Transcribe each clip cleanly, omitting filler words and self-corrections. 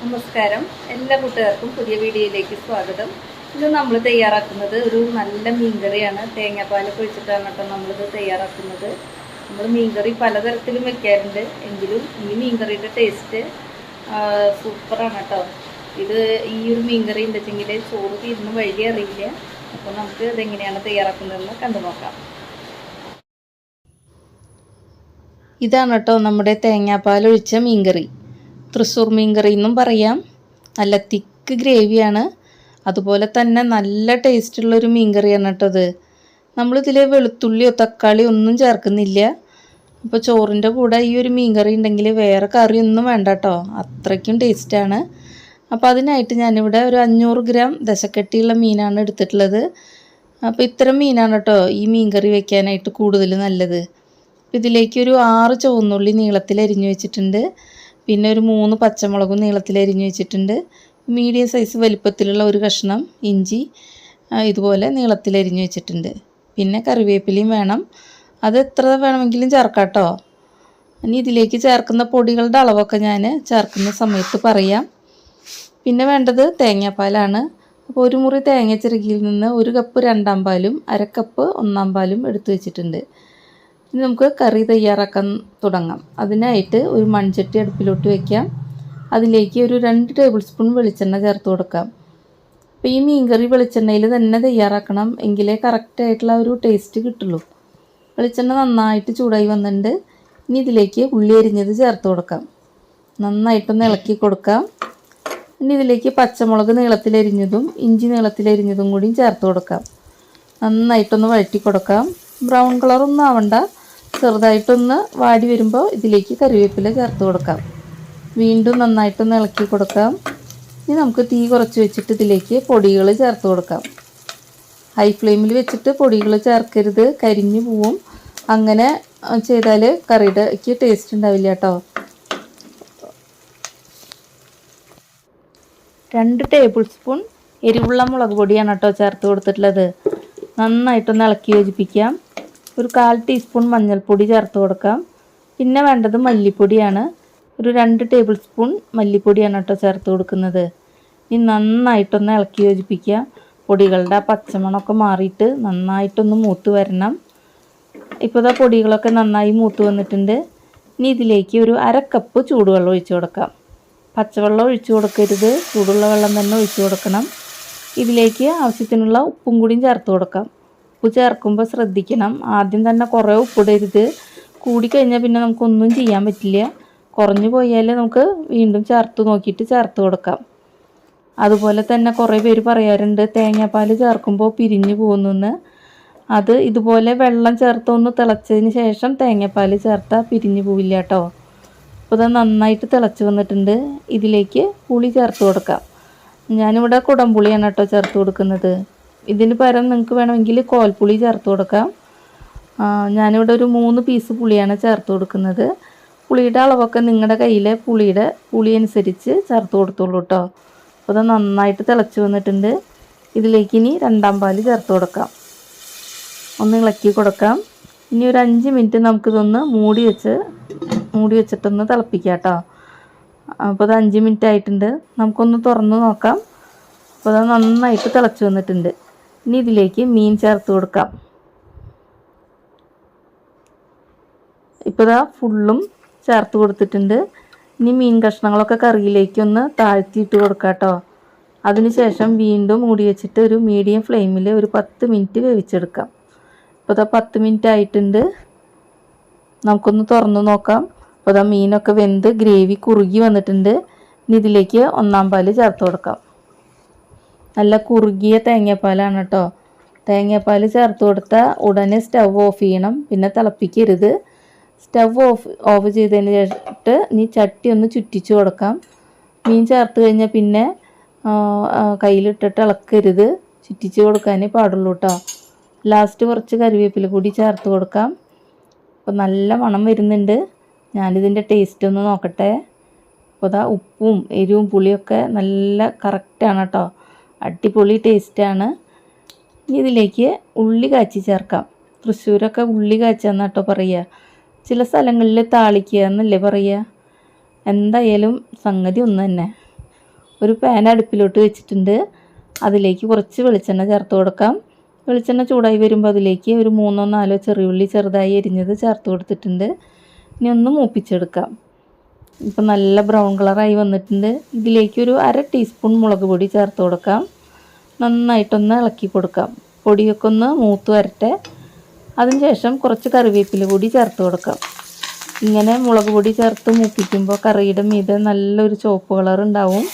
നമസ്കാരം, എല്ലാ കൂട്ടുകാർക്കും പുതിയ വീഡിയോയിലേക്ക് സ്വാഗതം. ഇത് നമ്മൾ തയ്യാറാക്കുന്നത് ഒരു നല്ല മീൻകറിയാണ്. തേങ്ങാപ്പാലൊക്കെ ഒഴിച്ചിട്ടാണ് കേട്ടോ നമ്മളിത് തയ്യാറാക്കുന്നത്. നമ്മൾ മീൻകറി പലതരത്തിലും വെക്കാറുണ്ട്, എങ്കിലും ഈ മീൻകറിയുടെ ടേസ്റ്റ് സൂപ്പറാണ് കേട്ടോ. ഇത് ഈ ഒരു മീൻകറി ഉണ്ടെങ്കിൽ ചോറ് തീരുന്ന വഴി അറിയില്ല. അപ്പോൾ നമുക്ക് ഇതെങ്ങനെയാണ് തയ്യാറാക്കുന്നതെന്ന് കണ്ടു നോക്കാം. ഇതാണ് കേട്ടോ നമ്മുടെ തേങ്ങാപ്പാൽ ഒഴിച്ച മീൻകറി. തൃശ്ശൂർ മീൻകറി എന്നും പറയാം. നല്ല തിക്ക് ഗ്രേവിയാണ്, അതുപോലെ തന്നെ നല്ല ടേസ്റ്റുള്ളൊരു മീൻകറിയാണ് കേട്ടോ ഇത്. നമ്മളിതിൽ വെളുത്തുള്ളിയോ തക്കാളിയോ ഒന്നും ചേർക്കുന്നില്ല. അപ്പോൾ ചോറിൻ്റെ കൂടെ ഈ ഒരു മീൻകറി ഉണ്ടെങ്കിൽ വേറെ കറിയൊന്നും വേണ്ട കേട്ടോ, അത്രയ്ക്കും ടേസ്റ്റാണ്. അപ്പോൾ അതിനായിട്ട് ഞാനിവിടെ ഒരു 500 ഗ്രാം ദശക്കട്ടിയുള്ള മീനാണ് എടുത്തിട്ടുള്ളത്. അപ്പോൾ ഇത്തരം മീനാണ് കേട്ടോ ഈ മീൻകറി വെക്കാനായിട്ട് കൂടുതൽ നല്ലത്. ഇതിലേക്ക് ഒരു 6 ചുവന്നുള്ളി നീളത്തിൽ അരിഞ്ഞു വെച്ചിട്ടുണ്ട്. പിന്നെ ഒരു 3 പച്ചമുളകും നീളത്തിൽ അരിഞ്ഞു വെച്ചിട്ടുണ്ട്. മീഡിയം സൈസ് വലിപ്പത്തിലുള്ള ഒരു കഷ്ണം ഇഞ്ചി ഇതുപോലെ നീളത്തിൽ അരിഞ്ഞു വെച്ചിട്ടുണ്ട്. പിന്നെ കറിവേപ്പിലയും വേണം, അത് എത്ര വേണമെങ്കിലും ചേർക്കാം കേട്ടോ. ഇനി ഇതിലേക്ക് ചേർക്കുന്ന പൊടികളുടെ അളവൊക്കെ ഞാൻ ചേർക്കുന്ന സമയത്ത് പറയാം. പിന്നെ വേണ്ടത് തേങ്ങാപ്പാലാണ്. അപ്പോൾ ഒരു മുറി തേങ്ങ ചിരകിയിൽ നിന്ന് 1 കപ്പ് 2-ാം പാലും 1/2 കപ്പ് 1-ാം പാലും എടുത്തു വെച്ചിട്ടുണ്ട്. ഇനി നമുക്ക് കറി തയ്യാറാക്കാൻ തുടങ്ങാം. അതിനായിട്ട് ഒരു മൺചട്ടി അടുപ്പിലോട്ട് വയ്ക്കാം. അതിലേക്ക് ഒരു 2 ടേബിൾ സ്പൂൺ വെളിച്ചെണ്ണ ചേർത്ത് കൊടുക്കാം. അപ്പോൾ ഈ മീൻകറി വെളിച്ചെണ്ണയിൽ തന്നെ തയ്യാറാക്കണം, എങ്കിലേ കറക്റ്റായിട്ടുള്ള ഒരു ടേസ്റ്റ് കിട്ടുള്ളൂ. വെളിച്ചെണ്ണ നന്നായിട്ട് ചൂടായി വന്നിട്ടുണ്ട്. ഇനി ഇതിലേക്ക് ഉള്ളി അരിഞ്ഞത് ചേർത്ത് കൊടുക്കാം. നന്നായിട്ടൊന്ന് ഇളക്കി കൊടുക്കാം. ഇനി ഇതിലേക്ക് പച്ചമുളക് നീളത്തിലരിഞ്ഞതും ഇഞ്ചി നീളത്തിലരിഞ്ഞതും കൂടിയും ചേർത്ത് കൊടുക്കാം. നന്നായിട്ടൊന്ന് വഴറ്റി കൊടുക്കാം. ബ്രൗൺ കളറൊന്നും ആവണ്ട, ചെറുതായിട്ടൊന്ന് വാടി വരുമ്പോൾ ഇതിലേക്ക് കറിവേപ്പില ചേർത്ത് കൊടുക്കാം. വീണ്ടും നന്നായിട്ടൊന്ന് ഇളക്കി കൊടുക്കാം. ഇനി നമുക്ക് തീ കുറച്ച് വെച്ചിട്ട് ഇതിലേക്ക് പൊടികൾ ചേർത്ത് കൊടുക്കാം. ഹൈ ഫ്ലെയിമിൽ വെച്ചിട്ട് പൊടികൾ ചേർക്കരുത്, കരിഞ്ഞു പോവും. അങ്ങനെ ചെയ്താൽ കറിയുടെക്ക് ടേസ്റ്റ് ഉണ്ടാവില്ല കേട്ടോ. 2 ടേബിൾ സ്പൂൺ എരിവുള്ള മുളക് പൊടിയാണ് കേട്ടോ ചേർത്ത് കൊടുത്തിട്ടുള്ളത്. നന്നായിട്ടൊന്ന് ഇളക്കി യോജിപ്പിക്കാം. ഒരു 1/4 ടീസ്പൂൺ മഞ്ഞൾപ്പൊടി ചേർത്ത് കൊടുക്കാം. പിന്നെ വേണ്ടത് മല്ലിപ്പൊടിയാണ്. ഒരു 2 ടേബിൾ സ്പൂൺ മല്ലിപ്പൊടിയാണ് കേട്ടോ ചേർത്ത് കൊടുക്കുന്നത്. ഇനി നന്നായിട്ടൊന്ന് ഇളക്കി യോജിപ്പിക്കുക. പൊടികളുടെ പച്ചമണമൊക്കെ മാറിയിട്ട് നന്നായിട്ടൊന്ന് മൂത്ത് വരണം. ഇപ്പോൾ ഇതാ പൊടികളൊക്കെ നന്നായി മൂത്ത് വന്നിട്ടുണ്ട്. ഇനി ഇതിലേക്ക് ഒരു 1/2 കപ്പ് ചൂടുവെള്ളം ഒഴിച്ച് കൊടുക്കാം. പച്ചവെള്ളം ഒഴിച്ച് കൊടുക്കരുത്, ചൂടുള്ള വെള്ളം തന്നെ ഒഴിച്ച് കൊടുക്കണം. ഇതിലേക്ക് ആവശ്യത്തിനുള്ള ഉപ്പും കൂടിയും ചേർത്ത് കൊടുക്കാം. ഉപ്പ് ചേർക്കുമ്പോൾ ശ്രദ്ധിക്കണം, ആദ്യം തന്നെ കുറേ ഉപ്പിടരുത്. കൂടിക്കഴിഞ്ഞാൽ പിന്നെ നമുക്കൊന്നും ചെയ്യാൻ പറ്റില്ല. കുറഞ്ഞു പോയാൽ നമുക്ക് വീണ്ടും ചേർത്ത് നോക്കിയിട്ട് ചേർത്ത് കൊടുക്കാം. അതുപോലെ തന്നെ കുറേ പേര് പറയാറുണ്ട് തേങ്ങാപ്പാൽ ചേർക്കുമ്പോൾ പിരിഞ്ഞു പോകുന്നെന്ന്. അത് ഇതുപോലെ വെള്ളം ചേർത്തൊന്ന് തിളച്ചതിന് ശേഷം തേങ്ങാപ്പാൽ ചേർത്താൽ പിരിഞ്ഞു പോവില്ല കേട്ടോ. അപ്പോൾ ഇത് നന്നായിട്ട് തിളച്ച് വന്നിട്ടുണ്ട്. ഇതിലേക്ക് പുളി ചേർത്ത് കൊടുക്കാം. ഞാനിവിടെ കുടംപുളിയാണ് കേട്ടോ ചേർത്ത് കൊടുക്കുന്നത്. ഇതിന് പകരം നിങ്ങൾക്ക് വേണമെങ്കിൽ കോൽപ്പുളി ചേർത്ത് കൊടുക്കാം. ഞാനിവിടെ ഒരു 3 പീസ് പുളിയാണ് ചേർത്ത് കൊടുക്കുന്നത്. പുളിയുടെ അളവൊക്കെ നിങ്ങളുടെ കയ്യിലെ പുളി അനുസരിച്ച് ചേർത്ത് കൊടുത്തോളൂ കേട്ടോ. അപ്പോൾ അത് നന്നായിട്ട് തിളച്ച് വന്നിട്ടുണ്ട്. ഇതിലേക്ക് ഇനി 2-ാം പാല് ചേർത്ത് കൊടുക്കാം. ഒന്ന് ഇളക്കി കൊടുക്കാം. ഇനി ഒരു 5 മിനിറ്റ് നമുക്കിതൊന്ന് മൂടി വെച്ചിട്ടൊന്ന് തിളപ്പിക്കാം കേട്ടോ. അപ്പോൾ അത് 5 മിനിറ്റ് ആയിട്ടുണ്ട്. നമുക്കൊന്ന് തുറന്ന് നോക്കാം. അപ്പോൾ അത് നന്നായിട്ട് തിളച്ച് വന്നിട്ടുണ്ട്. ഇനി ഇതിലേക്ക് മീൻ ചേർത്ത് കൊടുക്കാം. ഇപ്പോൾ ഇതാ ഫുള്ളും ചേർത്ത് കൊടുത്തിട്ടുണ്ട്. ഇനി മീൻ കഷ്ണങ്ങളൊക്കെ കറിയിലേക്കൊന്ന് താഴ്ത്തിയിട്ട് കൊടുക്കാം കേട്ടോ. അതിനുശേഷം വീണ്ടും മൂടി വെച്ചിട്ട് ഒരു മീഡിയം ഫ്ലെയിമിൽ ഒരു 10 മിനിറ്റ് വേവിച്ചെടുക്കാം. അപ്പോൾ ഇതാ 10 മിനിറ്റ് ആയിട്ടുണ്ട്. നമുക്കൊന്ന് തുറന്ന് നോക്കാം. അപ്പോൾ ഇതാ മീനൊക്കെ വെന്ത് ഗ്രേവി കുറുകി വന്നിട്ടുണ്ട്. ഇനി ഇതിലേക്ക് 1-ാം പാല് ചേർത്ത് കൊടുക്കാം. നല്ല കുറുകിയ തേങ്ങാപ്പാലാണ് കേട്ടോ. തേങ്ങാപ്പാൽ ചേർത്ത് കൊടുത്താൽ ഉടനെ സ്റ്റവ് ഓഫ് ചെയ്യണം, പിന്നെ തിളപ്പിക്കരുത്. സ്റ്റവ് ഓഫ് ചെയ്തതിന് ശേഷിട്ട് ഇനി ചട്ടി ഒന്ന് ചുറ്റിച്ച് കൊടുക്കാം. മീൻ ചേർത്ത് കഴിഞ്ഞാൽ പിന്നെ കയ്യിലിട്ടിട്ട് ഇളക്കരുത്, ചുറ്റിച്ച് കൊടുക്കാനേ പാടുള്ളൂ കേട്ടോ. ലാസ്റ്റ് കുറച്ച് കറിവേപ്പില കൂടി ചേർത്ത് കൊടുക്കാം. അപ്പോൾ നല്ല മണം വരുന്നുണ്ട്. ഞാനിതിൻ്റെ ടേസ്റ്റ് ഒന്ന് നോക്കട്ടെ. അപ്പോൾ അതാ ഉപ്പും എരിവും പുളിയൊക്കെ നല്ല കറക്റ്റാണ് കേട്ടോ, അടിപൊളി ടേസ്റ്റാണ്. ഇനി ഇതിലേക്ക് ഉള്ളി കാച്ചി ചേർക്കാം. തൃശ്ശൂരൊക്കെ ഉള്ളി കാച്ചാന്ന് കേട്ടോ പറയുക, ചില സ്ഥലങ്ങളിൽ താളിക്കുക എന്നല്ലേ പറയുക. എന്തായാലും സംഗതി ഒന്ന് തന്നെ. ഒരു പാൻ അടുപ്പിലോട്ട് വെച്ചിട്ടുണ്ട്. അതിലേക്ക് കുറച്ച് വെളിച്ചെണ്ണ ചേർത്ത് കൊടുക്കാം. വെളിച്ചെണ്ണ ചൂടായി വരുമ്പോൾ അതിലേക്ക് ഒരു 3-4 ചെറിയുള്ളി ചെറുതായി എരിഞ്ഞത് ചേർത്ത് കൊടുത്തിട്ടുണ്ട്. ഇനി ഒന്ന് മൂപ്പിച്ചെടുക്കാം. ഇപ്പം നല്ല ബ്രൗൺ കളറായി വന്നിട്ടുണ്ട്. ഇതിലേക്ക് ഒരു 1/2 ടീസ്പൂൺ മുളക് പൊടി ചേർത്ത് കൊടുക്കാം. നന്നായിട്ടൊന്ന് ഇളക്കി കൊടുക്കാം. പൊടിയൊക്കെ ഒന്ന് മൂത്ത് വരട്ടെ. അതിനുശേഷം കുറച്ച് കറിവേപ്പില കൂടി ചേർത്ത് കൊടുക്കാം. ഇങ്ങനെ മുളക് പൊടി ചേർത്ത് മൂപ്പിക്കുമ്പോൾ കറിയുടെ മീതെ നല്ലൊരു ചുവപ്പ് കളർ ഉണ്ടാവും.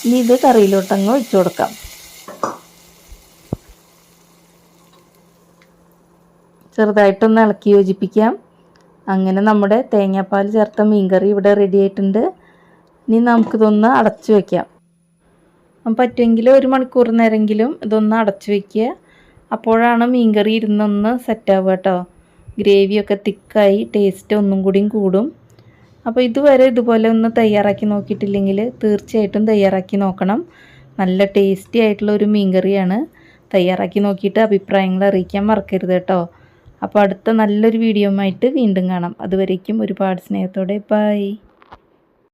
ഇനി ഇത് കറിയിലോട്ടങ്ങ് ഒഴിച്ചു കൊടുക്കാം. ചെറുതായിട്ടൊന്ന് ഇളക്കി യോജിപ്പിക്കാം. അങ്ങനെ നമ്മുടെ തേങ്ങാപ്പാൽ ചേർത്ത മീൻകറി ഇവിടെ റെഡി ആയിട്ടുണ്ട്. ഇനി നമുക്കിതൊന്ന് അടച്ചു വയ്ക്കാം. പറ്റുമെങ്കിൽ 1 മണിക്കൂർ നേരമെങ്കിലും ഇതൊന്ന് അടച്ചു വയ്ക്കുക. അപ്പോഴാണ് മീൻകറി ഇരുന്നൊന്ന് സെറ്റാവുക കേട്ടോ. ഗ്രേവിയൊക്കെ തിക്കായി ടേസ്റ്റ് ഒന്നും കൂടിയും കൂടും. അപ്പോൾ ഇതുവരെ ഇതുപോലെ ഒന്ന് തയ്യാറാക്കി നോക്കിയിട്ടില്ലെങ്കിൽ തീർച്ചയായിട്ടും തയ്യാറാക്കി നോക്കണം. നല്ല ടേസ്റ്റി ആയിട്ടുള്ള ഒരു മീൻകറിയാണ്. തയ്യാറാക്കി നോക്കിയിട്ട് അഭിപ്രായങ്ങൾ അറിയിക്കാൻ മറക്കരുത് കേട്ടോ. അപ്പോൾ അടുത്ത നല്ലൊരു വീഡിയോ ആയിട്ട് വീണ്ടും കാണാം. അതുവരേക്കും ഒരുപാട് സ്നേഹത്തോടെ ബൈ.